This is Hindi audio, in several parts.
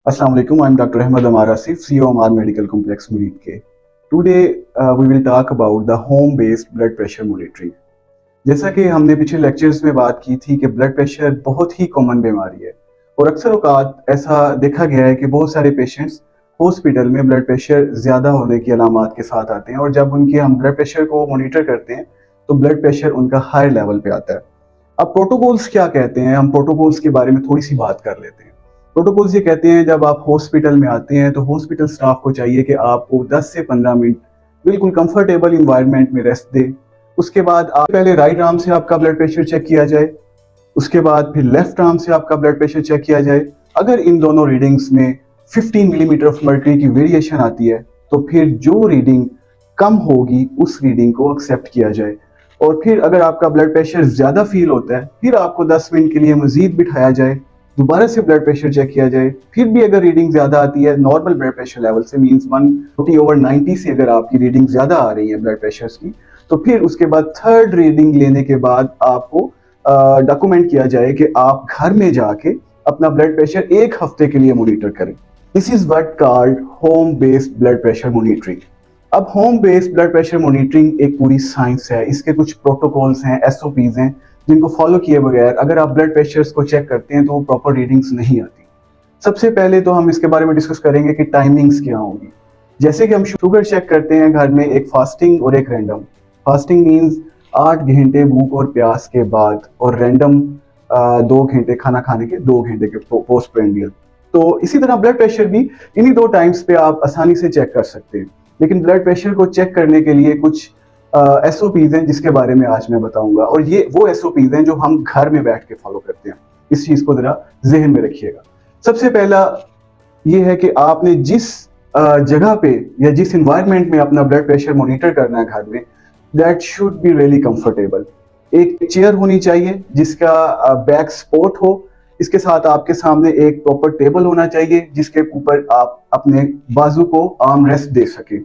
Assalamu alaikum. I'm Dr. Ahmed Amar Asif, CEO Amar Medical Complex Murid K. Today we will talk about the home-based blood pressure monitoring. जैसा कि हमने पिछले लेक्चर्स में बात की थी कि ब्लड प्रेशर बहुत ही कॉमन बीमारी है और अक्सर औकात ऐसा देखा गया है कि बहुत सारे पेशेंट्स हॉस्पिटल में ब्लड प्रेशर ज़्यादा होने की अलामात के साथ आते हैं और जब उनके हम ब्लड प्रेशर को मॉनिटर करते हैं तो ब्लड प्रेशर उनका हाई लेवल पे आता है। अब प्रोटोकॉल्स क्या कहते हैं, हम प्रोटोकॉल्स के बारे में थोड़ी सी बात कर लेते हैं। प्रोटोकॉल्स ये कहते हैं जब आप हॉस्पिटल में आते हैं तो हॉस्पिटल स्टाफ को चाहिए कि आपको 10 से 15 मिनट बिल्कुल कंफर्टेबल इन्वायरमेंट में रेस्ट दे। उसके बाद आप पहले राइट आर्म से आपका ब्लड प्रेशर चेक किया जाए, उसके बाद फिर लेफ्ट आर्म से आपका ब्लड प्रेशर चेक किया जाए। अगर इन दोनों रीडिंग्स में 15 मिलीमीटर ऑफ मर्क्यूरी की वेरिएशन आती है तो फिर जो रीडिंग कम होगी उस रीडिंग को एक्सेप्ट किया जाए। और फिर अगर आपका ब्लड प्रेशर ज्यादा फील होता है फिर आपको 10 मिनट के लिए मजीद बिठाया जाए, दोबारा से ब्लड प्रेशर चेक किया जाए। फिर भी अगर रीडिंग ज्यादा आती है नॉर्मल ब्लड प्रेशर लेवल से, मींस 140/90 से अगर आपकी रीडिंग ज्यादा आ रही है ब्लड प्रेशर की, तो फिर उसके बाद थर्ड रीडिंग लेने के बाद आपको डॉक्यूमेंट किया जाए कि आप घर में जाके अपना ब्लड प्रेशर एक हफ्ते के लिए मॉनिटर करें। This is what called home based blood pressure monitoring. अब home based blood pressure monitoring एक पूरी साइंस है, इसके कुछ प्रोटोकॉल्स हैं, एसओपीज हैं जिनको फॉलो किए बगैर अगर आप ब्लड प्रेशर्स को चेक करते हैं तो वो प्रॉपर रीडिंग्स नहीं आती। सबसे पहले तो हम इसके बारे में डिस्कस करेंगे कि टाइमिंग्स क्या होंगी। जैसे कि हम शुगर चेक करते हैं घर में, एक फास्टिंग और एक रैंडम। फास्टिंग मीन्स 8 घंटे भूख और प्यास के बाद, और रैंडम 2 घंटे खाना खाने के 2 घंटे के पोस्ट प्रेंडियल। तो इसी तरह ब्लड प्रेशर भी इन्हीं 2 टाइम्स पे आप आसानी से चेक कर सकते हैं। लेकिन ब्लड प्रेशर को चेक करने के लिए कुछ एसओपीज हैं जिसके बारे में आज मैं बताऊंगा, और ये वो एसओपीज हैं जो हम घर में बैठ के फॉलो करते हैं। इस चीज को जरा जहन में रखिएगा। सबसे पहला ये है कि आपने जिस जगह पे या जिस इन्वायरमेंट में अपना ब्लड प्रेशर मॉनिटर करना है घर में, that should be really comfortable. एक चेयर होनी चाहिए जिसका बैक सपोर्ट हो, इसके साथ आपके सामने एक प्रॉपर टेबल होना चाहिए जिसके ऊपर आप अपने बाजू को आर्म रेस्ट दे सके।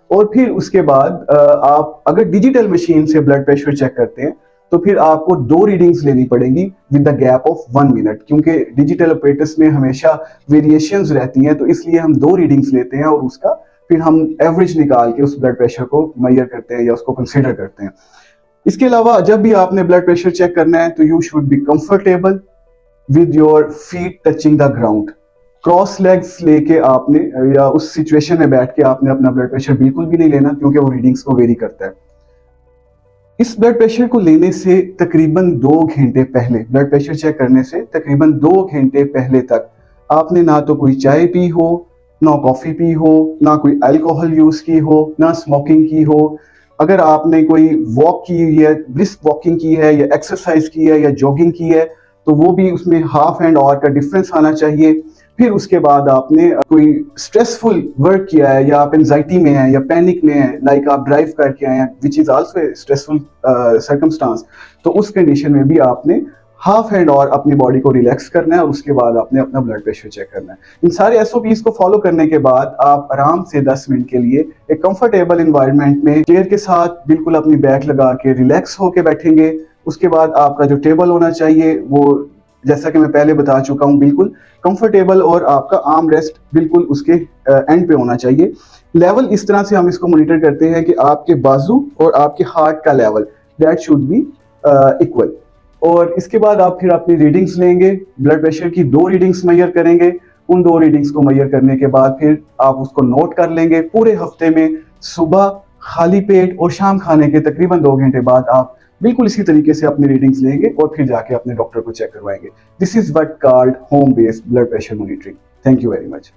और फिर उसके बाद आप अगर डिजिटल मशीन से ब्लड प्रेशर चेक करते हैं तो फिर आपको 2 रीडिंग्स लेनी पड़ेंगी with the gap of 1 minute, क्योंकि डिजिटल ऑपरेटर्स में हमेशा वेरिएशंस रहती हैं, तो इसलिए हम 2 रीडिंग्स लेते हैं और उसका फिर हम एवरेज निकाल के उस ब्लड प्रेशर को मेजर करते हैं या उसको कंसीडर करते हैं। इसके अलावा जब भी आपने ब्लड प्रेशर चेक करना है तो you should be comfortable with your feet touching the ground. Cross legs लेके आपने या उस सिचुएशन में बैठ के आपने अपना ब्लड प्रेशर बिल्कुल भी नहीं लेना, क्योंकि वो रीडिंग्स को वेरी करता है। इस ब्लड प्रेशर को लेने से तकरीबन 2 घंटे पहले, ब्लड प्रेशर चेक करने से तकरीबन 2 घंटे पहले तक आपने ना तो कोई चाय पी हो, ना कॉफी पी हो, ना कोई अल्कोहल यूज की हो, ना स्मोकिंग की हो। अगर आपने कोई वॉक की हुई है, ब्रिस्क वॉकिंग की है या एक्सरसाइज की है या जॉगिंग की है, तो वो भी उसमें हाफ एंड आवर का डिफरेंस आना चाहिए। फिर उसके बाद आपने कोई स्ट्रेसफुल वर्क किया है या आप एंजाइटी में हैं या पैनिक में हैं, लाइक आप ड्राइव करके आए हैं which is also stressful circumstance, तो उस कंडीशन में भी आपने हाफ एंड आवर अपनी बॉडी को रिलैक्स करना है और उसके बाद आपने अपना ब्लड प्रेशर चेक करना है। इन सारे एसओपीज को फॉलो करने के बाद आप आराम से 10 मिनट के लिए एक कंफर्टेबल इन्वायरमेंट में चेयर के साथ बिल्कुल अपनी बैक लगा के रिलैक्स होके बैठेंगे। उसके बाद आपका जो टेबल होना चाहिए वो, जैसा कि मैं पहले बता चुका हूं, बिल्कुल कंफर्टेबल और आपका आर्म रेस्ट बिल्कुल उसके एंड पे होना चाहिए। लेवल इस तरह से हम इसको मॉनिटर करते हैं कि आपके बाजू और आपके हार्ट का level that should be equal. और इसके बाद आप फिर अपनी रीडिंग्स लेंगे, ब्लड प्रेशर की 2 रीडिंग्स मेजर करेंगे। उन 2 रीडिंग्स को मेजर करने के बाद फिर आप उसको नोट कर लेंगे। पूरे हफ्ते में सुबह खाली पेट और शाम खाने के तकरीबन 2 घंटे बाद आप बिल्कुल इसी तरीके से अपनी रीडिंग्स लेंगे और फिर जाके अपने डॉक्टर को चेक करवाएंगे। This is what called home based blood pressure monitoring. Thank you very much.